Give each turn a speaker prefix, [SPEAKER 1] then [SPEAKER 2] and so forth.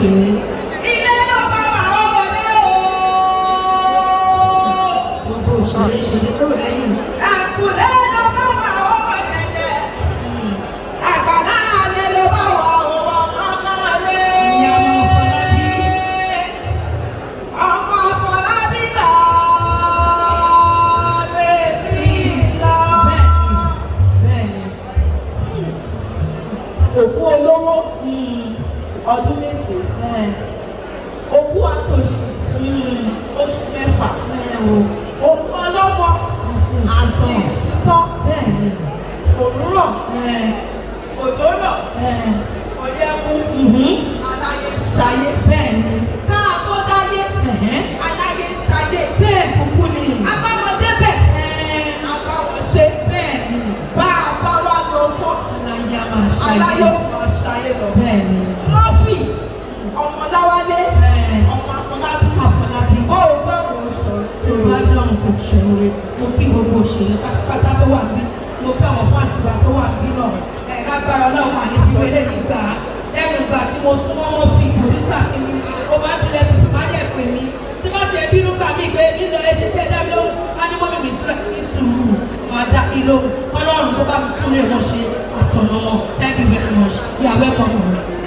[SPEAKER 1] rèé.
[SPEAKER 2] Ilé ló bá wà ọmọdé o.
[SPEAKER 1] Gbogbo òṣèré ṣeré tó lẹ́yìn.
[SPEAKER 2] Àkùlé ló bá wà ọmọdé jẹ. Àgbàlá alẹ́ ló bá wà ọmọ kankan lé.
[SPEAKER 1] Ìyá ọmọ Fọlábí.
[SPEAKER 2] Ọmọ Fọlábí là lè fi lọ.
[SPEAKER 1] Bẹ́ẹ̀ni.
[SPEAKER 2] Òkú olówó ọdún méje. Òkú àtòṣì oṣù mẹ́fà. Òkú ọlọ́wọ́ àsàn tán.
[SPEAKER 1] Bẹ́ẹ̀ni.
[SPEAKER 2] Òwúrọ̀ òjò náà ọ̀yẹ́kú aláyé ṣayé.
[SPEAKER 1] Bẹ́ẹ̀ni.
[SPEAKER 2] Ká tó dáyé aláyé ṣayé.
[SPEAKER 1] Bẹ́ẹ̀ kúkú ni.
[SPEAKER 2] Abáwọn débẹ̀ abáwọn ṣe.
[SPEAKER 1] Bẹ́ẹ̀ni.
[SPEAKER 2] Bá a bá wá lọ fọ́
[SPEAKER 1] Aláyé a máa ṣayé.
[SPEAKER 2] aláyé ò máa ṣayé lọ.
[SPEAKER 1] Bẹ́ẹ̀ni.
[SPEAKER 2] Mọ́fì ọmọ Láwálé ọmọ Afọlábí. Ó gbọ́dọ̀ sọ̀rọ̀
[SPEAKER 1] Tí o bá dáhùn kò ṣòro, mo kí gbogbo òṣèré pátápátá tó wà bí, mo kí àwọn fáǹsì wa tó wà bí náà. Lágbára Ọlọ́run wà ní ìfìwélé nígbà lẹ́nu ìgbà tí mo súnmọ́ wọn fi pòlísà kí mi, ó bá dúró ti fi má dẹ̀ pè mí. Tí bá tiẹ̀ bínú gbà mí pé nínú ẹṣẹ́ tẹ́ dá mi lóhùn, á ní mọ́mí mi sílẹ̀ ní sùúrù, máa dá kí lóhùn. Ọlọ́run tó bá mi tún lè wọ́n ṣe àtọ̀nà wọn. Thank you very much. You are welcome.